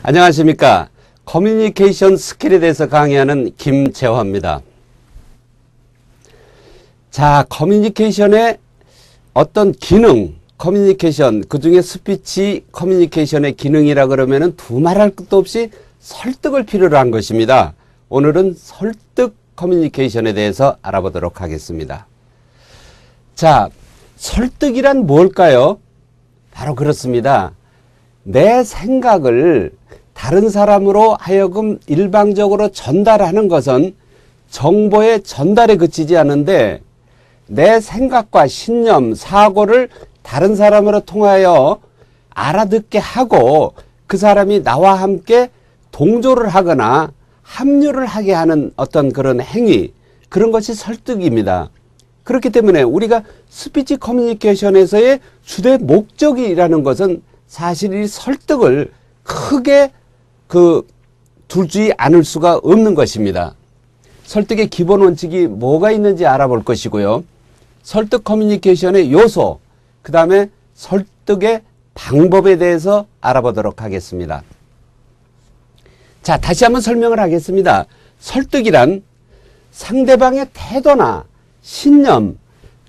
안녕하십니까. 커뮤니케이션 스킬에 대해서 강의하는 김재화입니다. 자, 커뮤니케이션의 어떤 기능, 커뮤니케이션, 그 중에 스피치 커뮤니케이션의 기능이라 그러면은 두말할 것도 없이 설득을 필요로 한 것입니다. 오늘은 설득 커뮤니케이션에 대해서 알아보도록 하겠습니다. 자, 설득이란 뭘까요? 바로 그렇습니다. 내 생각을 다른 사람으로 하여금 일방적으로 전달하는 것은 정보의 전달에 그치지 않은데 내 생각과 신념, 사고를 다른 사람으로 통하여 알아듣게 하고 그 사람이 나와 함께 동조를 하거나 합류를 하게 하는 어떤 그런 행위, 그런 것이 설득입니다. 그렇기 때문에 우리가 스피치 커뮤니케이션에서의 주된 목적이라는 것은 사실 이 설득을 크게 두지 않을 수가 없는 것입니다. 설득의 기본 원칙이 뭐가 있는지 알아볼 것이고요. 설득 커뮤니케이션의 요소, 그 다음에 설득의 방법에 대해서 알아보도록 하겠습니다. 자, 다시 한번 설명을 하겠습니다. 설득이란 상대방의 태도나 신념,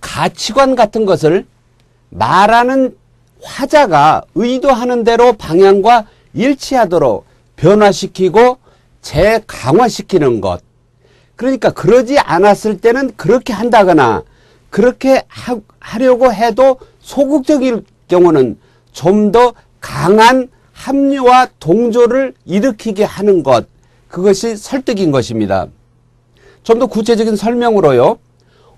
가치관 같은 것을 말하는 화자가 의도하는 대로 방향과 일치하도록 변화시키고 재강화시키는 것. 그러니까 그러지 않았을 때는 그렇게 한다거나 그렇게 하려고 해도 소극적일 경우는 좀 더 강한 합류와 동조를 일으키게 하는 것. 그것이 설득인 것입니다. 좀 더 구체적인 설명으로요.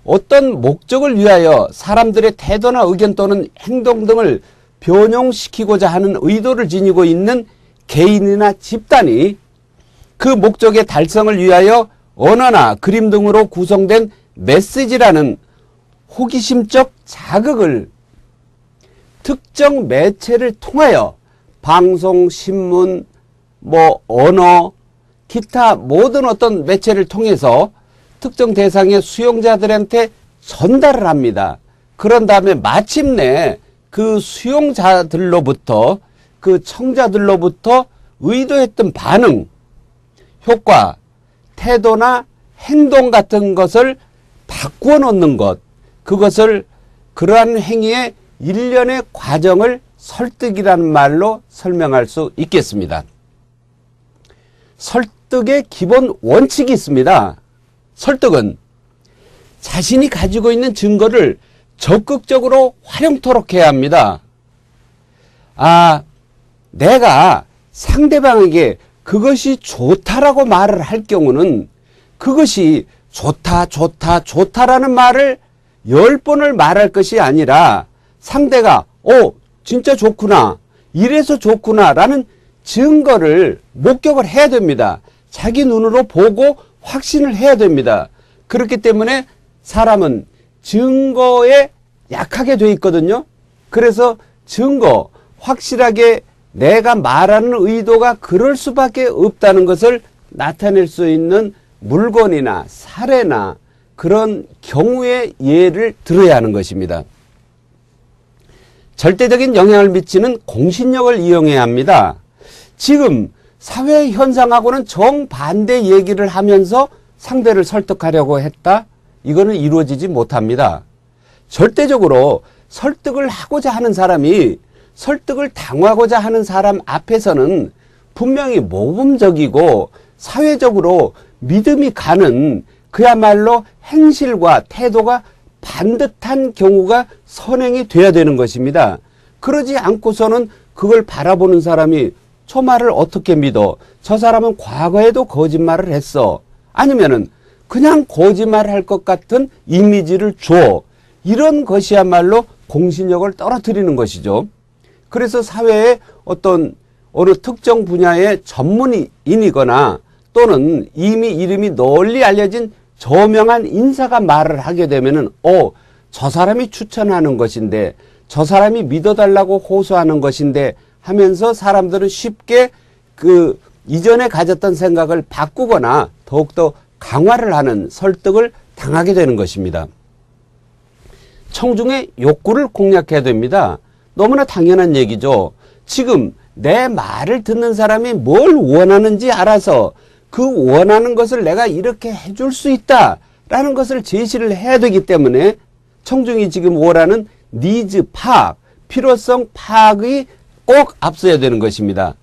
어떤 목적을 위하여 사람들의 태도나 의견 또는 행동 등을 변용시키고자 하는 의도를 지니고 있는 개인이나 집단이 그 목적의 달성을 위하여 언어나 그림 등으로 구성된 메시지라는 호기심적 자극을 특정 매체를 통하여 방송, 신문, 언어, 기타 모든 어떤 매체를 통해서 특정 대상의 수용자들한테 전달을 합니다. 그런 다음에 마침내 그 수용자들로부터, 그 청자들로부터 의도했던 반응, 효과, 태도나 행동 같은 것을 바꾸어 놓는 것, 그것을 그러한 행위의 일련의 과정을 설득이라는 말로 설명할 수 있겠습니다. 설득의 기본 원칙이 있습니다. 설득은 자신이 가지고 있는 증거를 적극적으로 활용토록 해야 합니다. 내가 상대방에게 그것이 좋다라고 말을 할 경우는 그것이 좋다라는 말을 10번을 말할 것이 아니라 상대가 진짜 좋구나, 이래서 좋구나 라는 증거를 목격을 해야 됩니다. 자기 눈으로 보고 확신을 해야 됩니다. 그렇기 때문에 사람은 증거에 약하게 돼 있거든요. 그래서 증거, 확실하게 내가 말하는 의도가 그럴 수밖에 없다는 것을 나타낼 수 있는 물건이나 사례나 그런 경우의 예를 들어야 하는 것입니다. 절대적인 영향을 미치는 공신력을 이용해야 합니다. 지금 사회 현상하고는 정반대 얘기를 하면서 상대를 설득하려고 했다? 이거는 이루어지지 못합니다. 절대적으로 설득을 하고자 하는 사람이 설득을 당하고자 하는 사람 앞에서는 분명히 모범적이고 사회적으로 믿음이 가는 그야말로 행실과 태도가 반듯한 경우가 선행이 돼야 되는 것입니다. 그러지 않고서는 그걸 바라보는 사람이 저 말을 어떻게 믿어? 저 사람은 과거에도 거짓말을 했어. 아니면은 그냥 거짓말할 것 같은 이미지를 줘. 이런 것이야말로 공신력을 떨어뜨리는 것이죠. 그래서 사회에 어느 특정 분야의 전문인이거나 또는 이미 이름이 널리 알려진 저명한 인사가 말을 하게 되면은 저 사람이 추천하는 것인데, 저 사람이 믿어달라고 호소하는 것인데 하면서 사람들은 쉽게 그 이전에 가졌던 생각을 바꾸거나 더욱더 강화를 하는 설득을 당하게 되는 것입니다. 청중의 욕구를 공략해야 됩니다. 너무나 당연한 얘기죠. 지금 내 말을 듣는 사람이 뭘 원하는지 알아서 그 원하는 것을 내가 이렇게 해줄 수 있다라는 것을 제시를 해야 되기 때문에 청중이 지금 원하는 니즈 파악, 필요성 파악이 꼭 앞서야 되는 것입니다.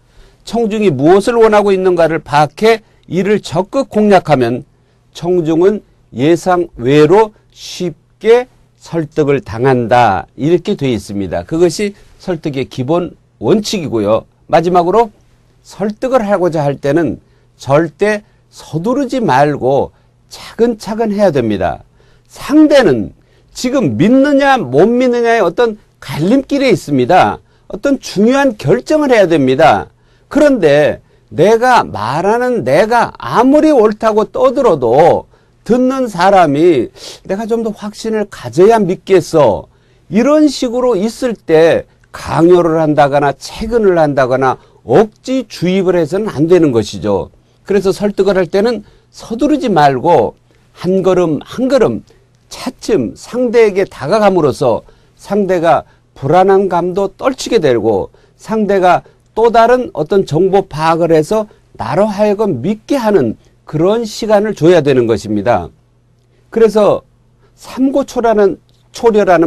청중이 무엇을 원하고 있는가를 파악해 이를 적극 공략하면 청중은 예상 외로 쉽게 설득을 당한다. 이렇게 되어 있습니다. 그것이 설득의 기본 원칙이고요. 마지막으로 설득을 하고자 할 때는 절대 서두르지 말고 차근차근 해야 됩니다. 상대는 지금 믿느냐 못 믿느냐의 어떤 갈림길에 있습니다. 어떤 중요한 결정을 해야 됩니다. 그런데 내가 말하는 내가 아무리 옳다고 떠들어도 듣는 사람이 내가 좀 더 확신을 가져야 믿겠어. 이런 식으로 있을 때 강요를 한다거나 채근을 한다거나 억지 주입을 해서는 안 되는 것이죠. 그래서 설득을 할 때는 서두르지 말고 한 걸음 한 걸음 차츰 상대에게 다가감으로써 상대가 불안한 감도 떨치게 되고 상대가 또 다른 어떤 정보 파악을 해서 나로 하여금 믿게 하는 그런 시간을 줘야 되는 것입니다. 그래서 삼고초려라는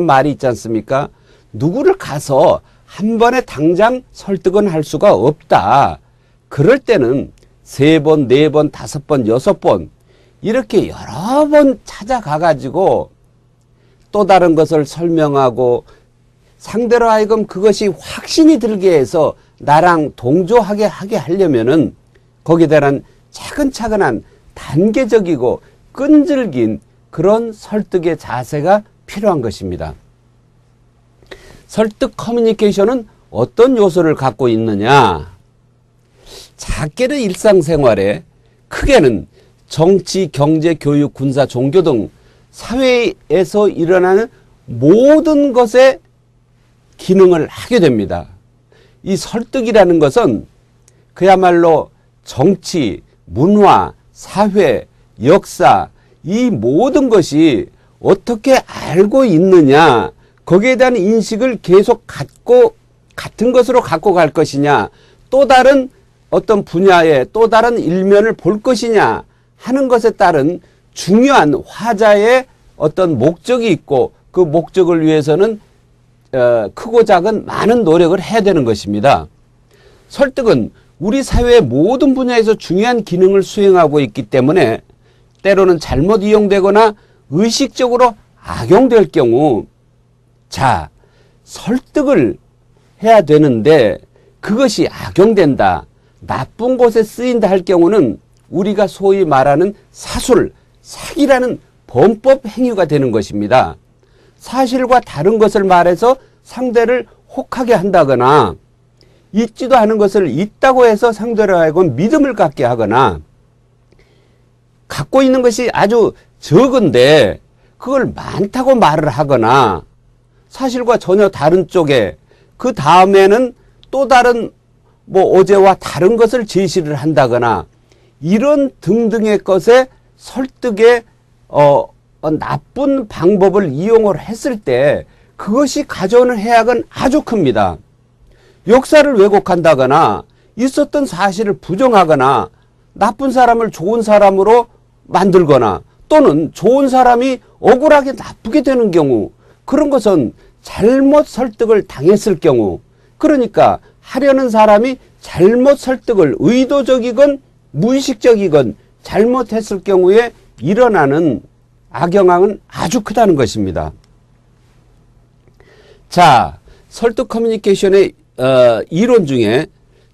말이 있지 않습니까? 누구를 가서 한 번에 당장 설득은 할 수가 없다. 그럴 때는 3번, 4번, 5번, 6번 이렇게 여러 번 찾아가가지고 또 다른 것을 설명하고 상대로 하여금 그것이 확신이 들게 해서 나랑 동조하게 하려면은 거기에 대한 차근차근한 단계적이고 끈질긴 그런 설득의 자세가 필요한 것입니다. 설득 커뮤니케이션은 어떤 요소를 갖고 있느냐? 작게는 일상생활에, 크게는 정치, 경제, 교육, 군사, 종교 등 사회에서 일어나는 모든 것에 기능을 하게 됩니다. 이 설득이라는 것은 그야말로 정치, 문화, 사회, 역사 이 모든 것이 어떻게 알고 있느냐 거기에 대한 인식을 계속 같은 것으로 갖고 갈 것이냐 또 다른 어떤 분야의 또 다른 일면을 볼 것이냐 하는 것에 따른 중요한 화자의 어떤 목적이 있고 그 목적을 위해서는 크고 작은 많은 노력을 해야 되는 것입니다. 설득은 우리 사회의 모든 분야에서 중요한 기능을 수행하고 있기 때문에 때로는 잘못 이용되거나 의식적으로 악용될 경우 설득을 해야 되는데 그것이 악용된다. 나쁜 곳에 쓰인다 할 경우는 우리가 소위 말하는 사술, 사기라는 범법 행위가 되는 것입니다. 사실과 다른 것을 말해서 상대를 혹하게 한다거나 있지도 않은 것을 있다고 해서 상대로 하여금 믿음을 갖게 하거나 갖고 있는 것이 아주 적은데 그걸 많다고 말을 하거나 사실과 전혀 다른 쪽에 그 다음에는 또 다른 어제와 다른 것을 제시를 한다거나 이런 등등의 것에 설득의 나쁜 방법을 이용을 했을 때 그것이 가져오는 해악은 아주 큽니다. 역사를 왜곡한다거나 있었던 사실을 부정하거나 나쁜 사람을 좋은 사람으로 만들거나 또는 좋은 사람이 억울하게 나쁘게 되는 경우 그런 것은 잘못 설득을 당했을 경우 그러니까 하려는 사람이 잘못 설득을 의도적이건 무의식적이건 잘못했을 경우에 일어나는 악영향은 아주 크다는 것입니다. 설득 커뮤니케이션의 이론 중에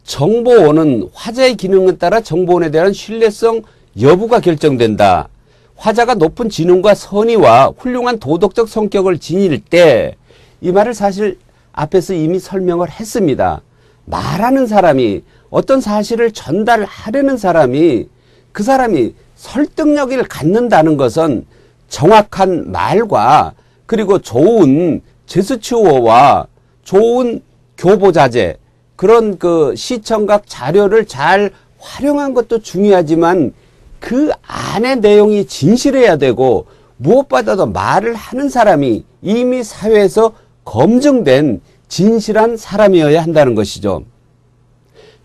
정보원은 화자의 기능에 따라 정보원에 대한 신뢰성 여부가 결정된다. 화자가 높은 지능과 선의와 훌륭한 도덕적 성격을 지닐 때 이 말을 사실 앞에서 이미 설명을 했습니다. 말하는 사람이 어떤 사실을 전달하려는 사람이 그 사람이 설득력을 갖는다는 것은 정확한 말과 그리고 좋은 제스처와 좋은 교보자재 그런 그 시청각 자료를 잘 활용한 것도 중요하지만 그 안의 내용이 진실해야 되고 무엇보다도 말을 하는 사람이 이미 사회에서 검증된 진실한 사람이어야 한다는 것이죠.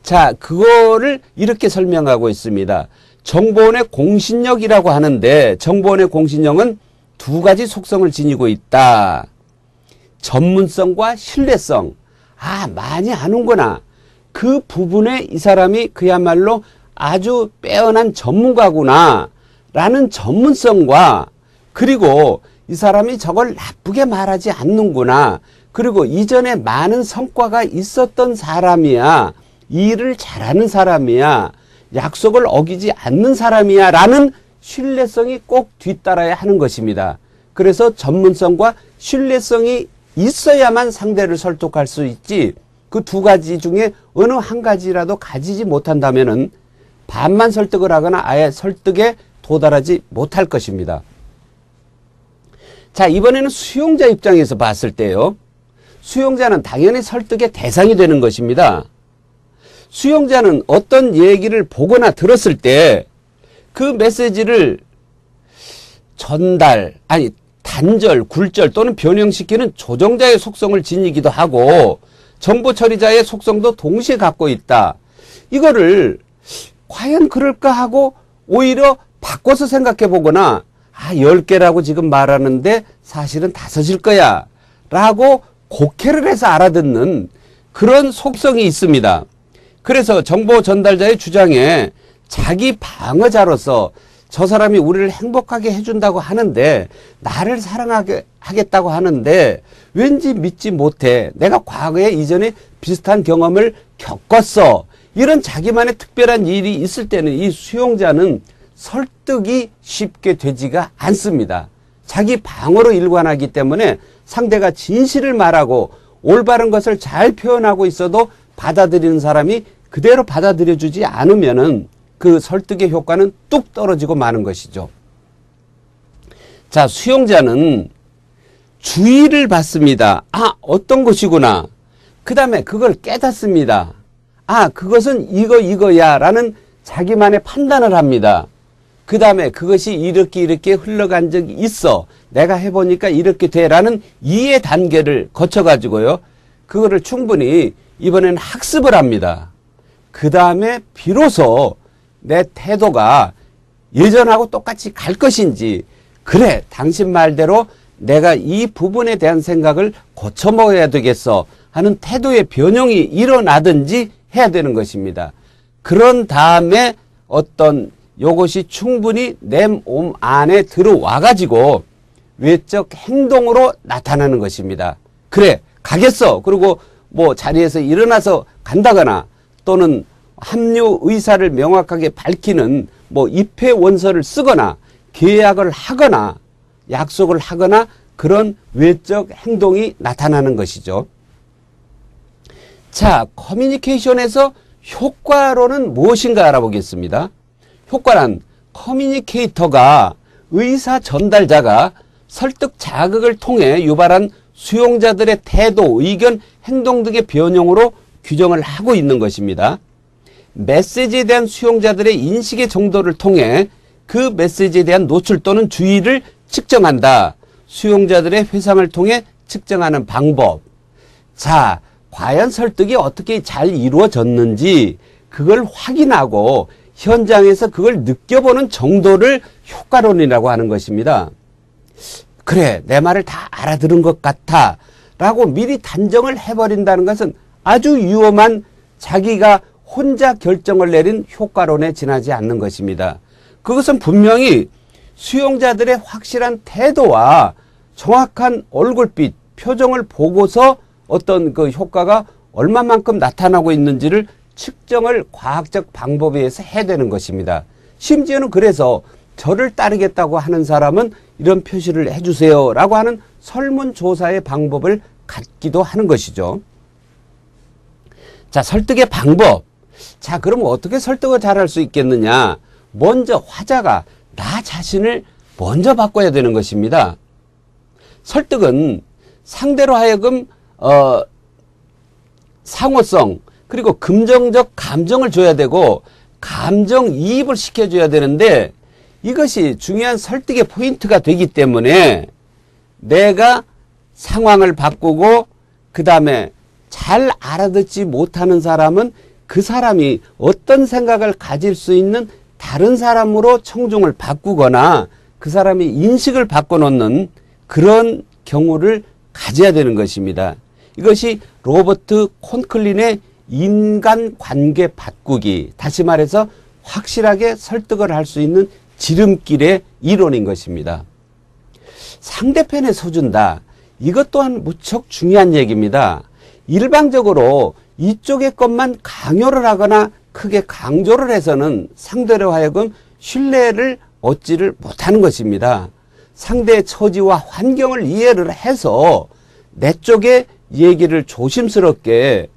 자, 그거를 이렇게 설명하고 있습니다. 정보원의 공신력이라고 하는데 정보원의 공신력은 두 가지 속성을 지니고 있다. 전문성과 신뢰성. 많이 아는구나. 그 부분에 이 사람이 그야말로 아주 빼어난 전문가구나 라는 전문성과, 그리고 이 사람이 저걸 나쁘게 말하지 않는구나, 그리고 이전에 많은 성과가 있었던 사람이야, 일을 잘하는 사람이야, 약속을 어기지 않는 사람이야 라는 신뢰성이 꼭 뒤따라야 하는 것입니다. 그래서 전문성과 신뢰성이 있어야만 상대를 설득할 수 있지, 그 두 가지 중에 어느 한 가지라도 가지지 못한다면은 반만 설득을 하거나 아예 설득에 도달하지 못할 것입니다. 자, 이번에는 수용자 입장에서 봤을 때요. 수용자는 당연히 설득의 대상이 되는 것입니다. 수용자는 어떤 얘기를 보거나 들었을 때 그 메시지를 단절, 굴절 또는 변형시키는 조정자의 속성을 지니기도 하고 정보 처리자의 속성도 동시에 갖고 있다. 이거를 과연 그럴까 하고 오히려 바꿔서 생각해 보거나 10개라고 지금 말하는데 사실은 5일 거야 라고 곡해를 해서 알아듣는 그런 속성이 있습니다. 그래서 정보 전달자의 주장에 자기 방어자로서 저 사람이 우리를 행복하게 해준다고 하는데, 나를 사랑하게 하겠다고 하는데 왠지 믿지 못해. 내가 과거에 이전에 비슷한 경험을 겪었어. 이런 자기만의 특별한 일이 있을 때는 이 수용자는 설득이 쉽게 되지가 않습니다. 자기 방어로 일관하기 때문에 상대가 진실을 말하고 올바른 것을 잘 표현하고 있어도 받아들이는 사람이 그대로 받아들여주지 않으면은 그 설득의 효과는 뚝 떨어지고 마는 것이죠. 자, 수용자는 주의를 받습니다. 어떤 것이구나. 그 다음에 그걸 깨닫습니다. 그것은 이거야 라는 자기만의 판단을 합니다. 그 다음에 그것이 이렇게 흘러간 적이 있어. 내가 해보니까 이렇게 돼 라는 이해 단계를 거쳐가지고요. 그거를 충분히 이번에는 학습을 합니다. 그 다음에 비로소 내 태도가 예전하고 똑같이 갈 것인지, 그래 당신 말대로 내가 이 부분에 대한 생각을 고쳐 먹어야 되겠어 하는 태도의 변형이 일어나든지 해야 되는 것입니다. 그런 다음에 어떤 요것이 충분히 내 몸 안에 들어와 가지고 외적 행동으로 나타나는 것입니다. 그래 가겠어. 그리고 뭐 자리에서 일어나서 간다거나 또는 합류 의사를 명확하게 밝히는 입회 원서를 쓰거나 계약을 하거나 약속을 하거나 그런 외적 행동이 나타나는 것이죠. 자, 커뮤니케이션에서 효과로는 무엇인가 알아보겠습니다. 효과란 커뮤니케이터가 의사 전달자가 설득 자극을 통해 유발한 수용자들의 태도, 의견, 행동 등의 변형으로 규정을 하고 있는 것입니다. 메시지에 대한 수용자들의 인식의 정도를 통해 그 메시지에 대한 노출 또는 주의를 측정한다. 수용자들의 회상을 통해 측정하는 방법. 자, 과연 설득이 어떻게 잘 이루어졌는지 그걸 확인하고 현장에서 그걸 느껴보는 정도를 효과론이라고 하는 것입니다. 그래, 내 말을 다 알아들은 것 같아 라고 미리 단정을 해버린다는 것은 아주 위험한, 자기가 혼자 결정을 내린 효과론에 지나지 않는 것입니다. 그것은 분명히 수용자들의 확실한 태도와 정확한 얼굴빛, 표정을 보고서 어떤 그 효과가 얼마만큼 나타나고 있는지를 측정을 과학적 방법에 의해서 해야 되는 것입니다. 심지어는 그래서 저를 따르겠다고 하는 사람은 이런 표시를 해주세요 라고 하는 설문조사의 방법을 갖기도 하는 것이죠. 자, 설득의 방법. 자, 그럼 어떻게 설득을 잘할 수 있겠느냐? 먼저 화자가 나 자신을 먼저 바꿔야 되는 것입니다. 설득은 상대로 하여금 상호성 그리고 긍정적 감정을 줘야 되고 감정이입을 시켜줘야 되는데, 이것이 중요한 설득의 포인트가 되기 때문에 내가 상황을 바꾸고 그 다음에 잘 알아듣지 못하는 사람은 그 사람이 어떤 생각을 가질 수 있는 다른 사람으로 청중을 바꾸거나 그 사람이 인식을 바꿔놓는 그런 경우를 가져야 되는 것입니다. 이것이 로버트 콘클린의 인간관계 바꾸기, 다시 말해서 확실하게 설득을 할 수 있는 지름길의 이론인 것입니다. 상대편에 서준다. 이것 또한 무척 중요한 얘기입니다. 일방적으로 이쪽의 것만 강요를 하거나 크게 강조를 해서는 상대로 하여금 신뢰를 얻지를 못하는 것입니다. 상대의 처지와 환경을 이해를 해서 내 쪽의 얘기를 조심스럽게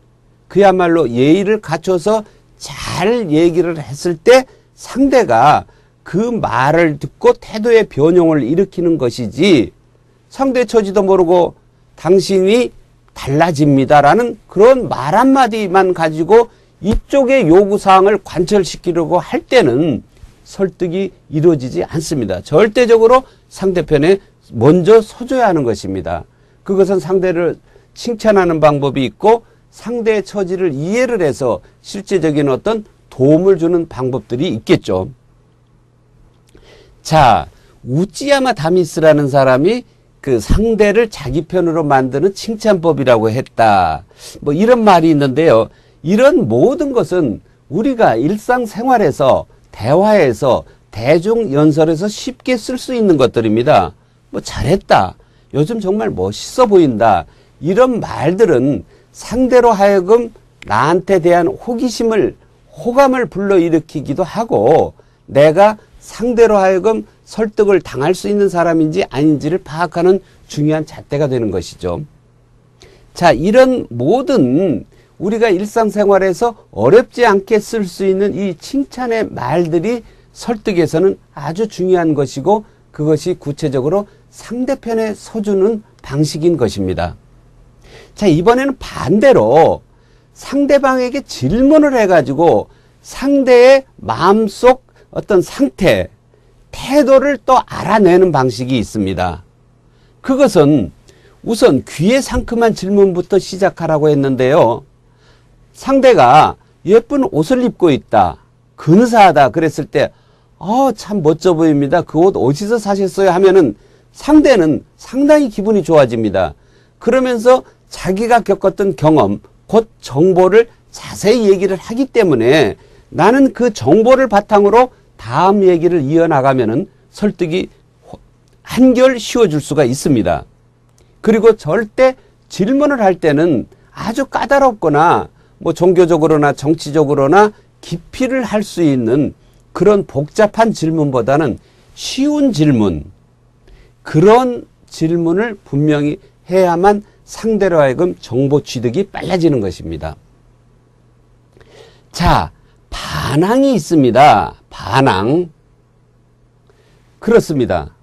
그야말로 예의를 갖춰서 잘 얘기를 했을 때 상대가 그 말을 듣고 태도의 변형을 일으키는 것이지, 상대 처지도 모르고 당신이 달라집니다라는 그런 말 한마디만 가지고 이쪽의 요구사항을 관철시키려고 할 때는 설득이 이루어지지 않습니다. 절대적으로 상대편에 먼저 서줘야 하는 것입니다. 그것은 상대를 칭찬하는 방법이 있고 상대의 처지를 이해를 해서 실제적인 어떤 도움을 주는 방법들이 있겠죠. 자, 우찌야마 다미스라는 사람이 그 상대를 자기 편으로 만드는 칭찬법이라고 했다. 뭐 이런 말이 있는데요. 이런 모든 것은 우리가 일상생활에서, 대화에서, 대중연설에서 쉽게 쓸 수 있는 것들입니다. 뭐 잘했다. 요즘 정말 멋있어 보인다. 이런 말들은 상대로 하여금 나한테 대한 호기심을, 호감을 불러일으키기도 하고 내가 상대로 하여금 설득을 당할 수 있는 사람인지 아닌지를 파악하는 중요한 잣대가 되는 것이죠. 자, 이런 모든 우리가 일상생활에서 어렵지 않게 쓸 수 있는 이 칭찬의 말들이 설득에서는 아주 중요한 것이고 그것이 구체적으로 상대편에 서주는 방식인 것입니다. 자, 이번에는 반대로 상대방에게 질문을 해가지고 상대의 마음속 어떤 상태, 태도를 또 알아내는 방식이 있습니다. 그것은 우선 귀에 상큼한 질문부터 시작하라고 했는데요. 상대가 예쁜 옷을 입고 있다, 근사하다 그랬을 때 참 멋져 보입니다. 그 옷 어디서 사셨어요? 하면은 상대는 상당히 기분이 좋아집니다. 그러면서 자기가 겪었던 경험, 곧 정보를 자세히 얘기를 하기 때문에 나는 그 정보를 바탕으로 다음 얘기를 이어나가면은 설득이 한결 쉬워질 수가 있습니다. 그리고 절대 질문을 할 때는 아주 까다롭거나 뭐 종교적으로나 정치적으로나 기피를 할 수 있는 그런 복잡한 질문보다는 쉬운 질문, 그런 질문을 분명히 해야만 상대로 하여금 정보 취득이 빨라지는 것입니다. 자, 반항이 있습니다. 반항. 그렇습니다.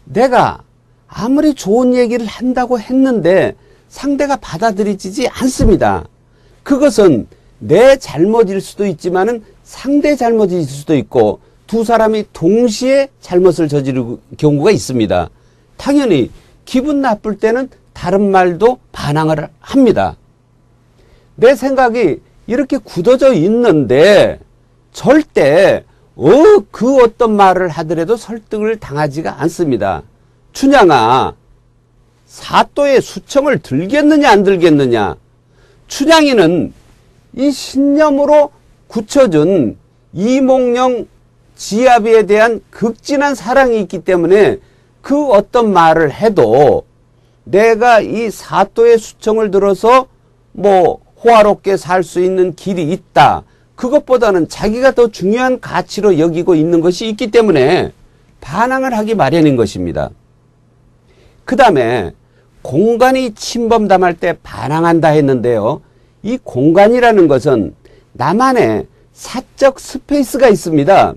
내가 아무리 좋은 얘기를 한다고 했는데 상대가 받아들이지 않습니다. 그것은 내 잘못일 수도 있지만은 상대 잘못일 수도 있고 두 사람이 동시에 잘못을 저지르는 경우가 있습니다. 당연히 기분 나쁠 때는 다른 말도 반항을 합니다. 내 생각이 이렇게 굳어져 있는데 절대 그 어떤 말을 하더라도 설득을 당하지가 않습니다. 춘향아, 사또의 수청을 들겠느냐 안 들겠느냐. 춘향이는 이 신념으로 굳혀준 이몽룡 지아비에 대한 극진한 사랑이 있기 때문에 그 어떤 말을 해도 내가 이 사또의 수청을 들어서 뭐 호화롭게 살 수 있는 길이 있다, 그것보다는 자기가 더 중요한 가치로 여기고 있는 것이 있기 때문에 반항을 하기 마련인 것입니다. 그 다음에 공간이 침범담할 때 반항한다 했는데요. 이 공간이라는 것은 나만의 사적 스페이스가 있습니다.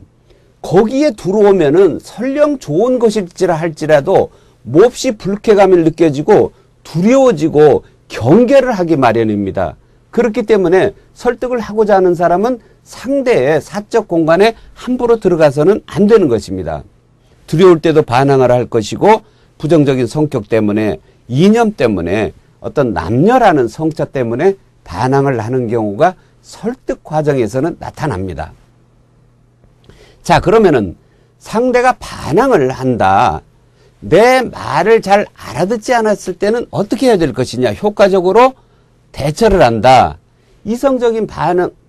거기에 들어오면은 설령 좋은 것일지라 할지라도 몹시 불쾌감이 느껴지고 두려워지고 경계를 하기 마련입니다. 그렇기 때문에 설득을 하고자 하는 사람은 상대의 사적 공간에 함부로 들어가서는 안 되는 것입니다. 두려울 때도 반항을 할 것이고 부정적인 성격 때문에, 이념 때문에, 어떤 남녀라는 성차 때문에 반항을 하는 경우가 설득 과정에서는 나타납니다. 자, 그러면은 상대가 반항을 한다. 내 말을 잘 알아듣지 않았을 때는 어떻게 해야 될 것이냐. 효과적으로 대처를 한다. 이성적인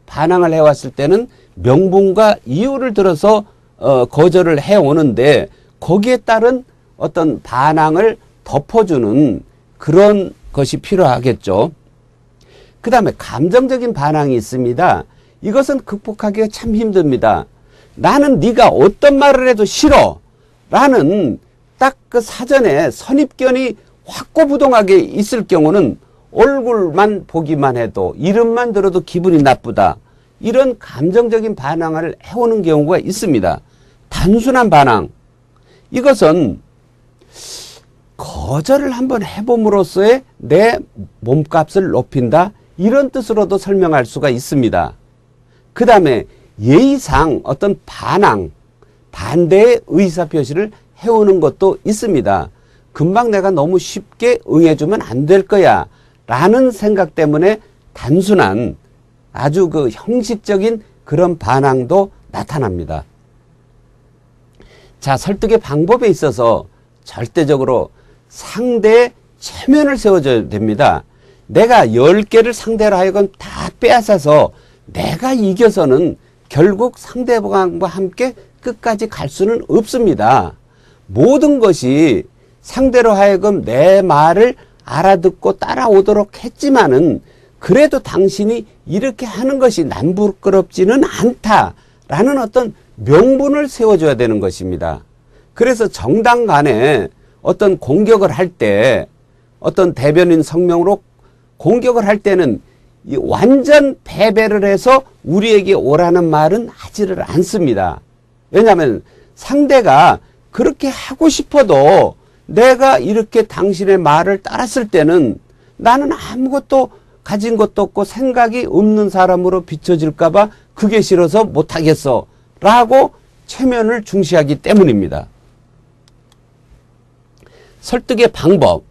반항을 해왔을 때는 명분과 이유를 들어서 거절을 해오는데 거기에 따른 어떤 반항을 덮어주는 그런 것이 필요하겠죠. 그 다음에 감정적인 반항이 있습니다. 이것은 극복하기가 참 힘듭니다. 나는 네가 어떤 말을 해도 싫어 라는 딱 그 사전에 선입견이 확고부동하게 있을 경우는 얼굴만 보기만 해도 이름만 들어도 기분이 나쁘다. 이런 감정적인 반항을 해오는 경우가 있습니다. 단순한 반항. 이것은 거절을 한번 해봄으로써의 내 몸값을 높인다. 이런 뜻으로도 설명할 수가 있습니다. 그 다음에 예의상 어떤 반항, 반대의 의사표시를 해오는 것도 있습니다. 금방 내가 너무 쉽게 응해주면 안 될 거야 라는 생각 때문에 단순한 아주 그 형식적인 그런 반항도 나타납니다. 자, 설득의 방법에 있어서 절대적으로 상대의 체면을 세워줘야 됩니다. 내가 10개를 상대로 하여금 다 빼앗아서 내가 이겨서는 결국 상대방과 함께 끝까지 갈 수는 없습니다. 모든 것이 상대로 하여금 내 말을 알아듣고 따라오도록 했지만은 그래도 당신이 이렇게 하는 것이 난 부끄럽지는 않다라는 어떤 명분을 세워줘야 되는 것입니다. 그래서 정당 간에 어떤 공격을 할 때 어떤 대변인 성명으로 공격을 할 때는 완전 패배를 해서 우리에게 오라는 말은 하지를 않습니다. 왜냐하면 상대가 그렇게 하고 싶어도 내가 이렇게 당신의 말을 따랐을 때는 나는 아무것도 가진 것도 없고 생각이 없는 사람으로 비춰질까 봐 그게 싫어서 못하겠어 라고 체면을 중시하기 때문입니다. 설득의 방법,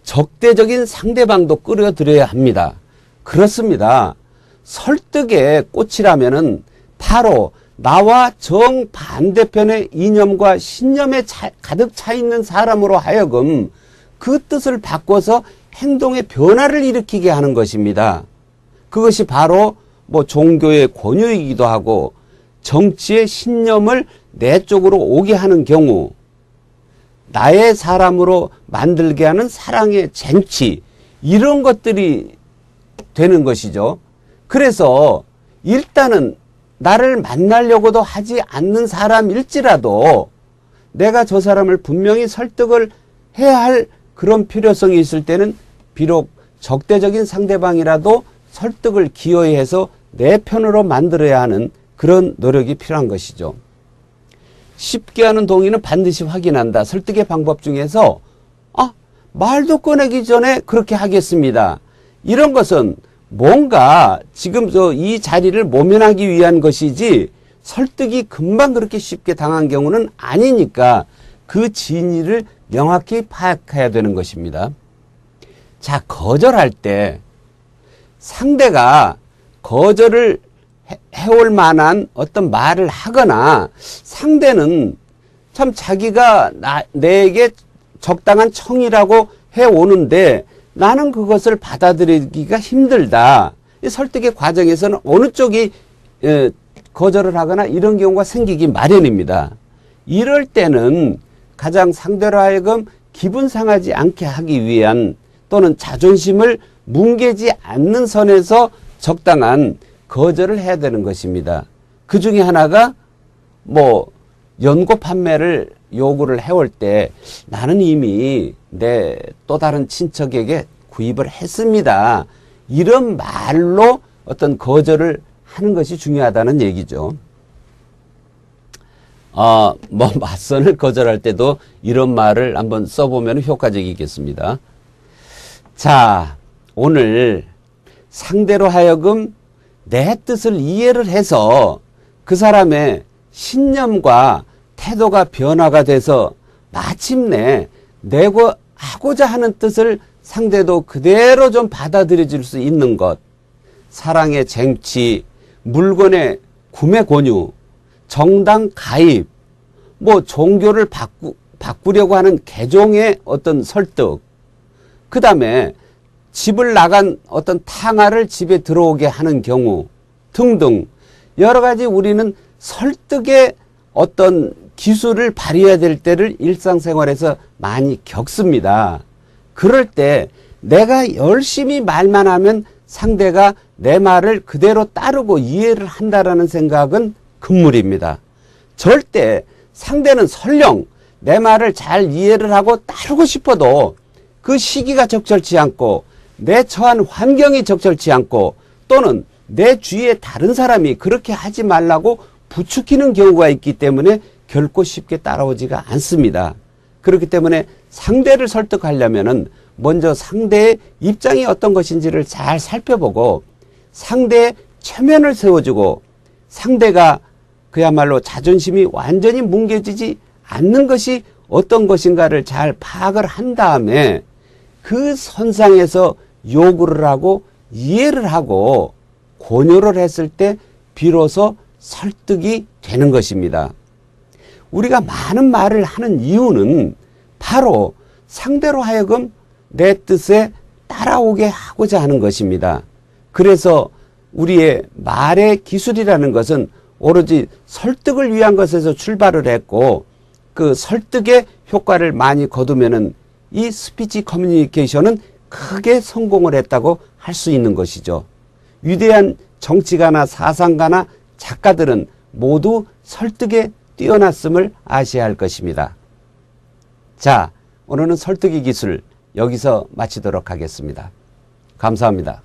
적대적인 상대방도 끌어들여야 합니다. 그렇습니다. 설득의 꽃이라면은 바로 나와 정반대편의 이념과 신념에 가득 차 있는 사람으로 하여금 그 뜻을 바꿔서 행동의 변화를 일으키게 하는 것입니다. 그것이 바로 뭐 종교의 권유이기도 하고 정치의 신념을 내 쪽으로 오게 하는 경우, 나의 사람으로 만들게 하는 사랑의 쟁취, 이런 것들이 되는 것이죠. 그래서 일단은 나를 만나려고도 하지 않는 사람일지라도 내가 저 사람을 분명히 설득을 해야 할 그런 필요성이 있을 때는 비록 적대적인 상대방이라도 설득을 기어해서 내 편으로 만들어야 하는 그런 노력이 필요한 것이죠. 쉽게 하는 동의는 반드시 확인한다. 설득의 방법 중에서 말도 꺼내기 전에 그렇게 하겠습니다. 이런 것은 뭔가 지금 이 자리를 모면하기 위한 것이지 설득이 금방 그렇게 쉽게 당한 경우는 아니니까 그 진위를 명확히 파악해야 되는 것입니다. 자, 거절할 때 상대가 거절을 해올 만한 어떤 말을 하거나 상대는 참 자기가 내게 적당한 청이라고 해오는데 나는 그것을 받아들이기가 힘들다. 이 설득의 과정에서는 어느 쪽이 거절을 하거나 이런 경우가 생기기 마련입니다. 이럴 때는 가장 상대로 하여금 기분 상하지 않게 하기 위한 또는 자존심을 뭉개지 않는 선에서 적당한 거절을 해야 되는 것입니다. 그 중에 하나가 연고 판매를 요구를 해올 때 나는 이미 내 또 다른 친척에게 구입을 했습니다. 이런 말로 어떤 거절을 하는 것이 중요하다는 얘기죠. 맞선을 거절할 때도 이런 말을 한번 써보면 효과적이겠습니다. 자, 오늘 상대로 하여금 내 뜻을 이해를 해서 그 사람의 신념과 태도가 변화가 돼서 마침내 내가 하고자 하는 뜻을 상대도 그대로 좀 받아들여 줄 수 있는 것. 사랑의 쟁취, 물건의 구매 권유, 정당 가입, 뭐 종교를 바꾸려고 하는 개종의 어떤 설득, 그 다음에 집을 나간 어떤 탕아를 집에 들어오게 하는 경우 등등 여러 가지 우리는 설득의 어떤 기술을 발휘해야 될 때를 일상생활에서 많이 겪습니다. 그럴 때 내가 열심히 말만 하면 상대가 내 말을 그대로 따르고 이해를 한다라는 생각은 금물입니다. 절대 상대는 설령 내 말을 잘 이해를 하고 따르고 싶어도 그 시기가 적절치 않고 내 처한 환경이 적절치 않고 또는 내 주위에 다른 사람이 그렇게 하지 말라고 부추기는 경우가 있기 때문에 결코 쉽게 따라오지가 않습니다. 그렇기 때문에 상대를 설득하려면은 먼저 상대의 입장이 어떤 것인지를 잘 살펴보고 상대의 체면을 세워주고 상대가 그야말로 자존심이 완전히 뭉개지지 않는 것이 어떤 것인가를 잘 파악을 한 다음에 그 선상에서 요구를 하고 이해를 하고 권유를 했을 때 비로소 설득이 되는 것입니다. 우리가 많은 말을 하는 이유는 바로 상대로 하여금 내 뜻에 따라오게 하고자 하는 것입니다. 그래서 우리의 말의 기술이라는 것은 오로지 설득을 위한 것에서 출발을 했고 그 설득의 효과를 많이 거두면은 이 스피치 커뮤니케이션은 크게 성공을 했다고 할 수 있는 것이죠. 위대한 정치가나 사상가나 작가들은 모두 설득에 뛰어났음을 아셔야 할 것입니다. 자, 오늘은 설득의 기술 여기서 마치도록 하겠습니다. 감사합니다.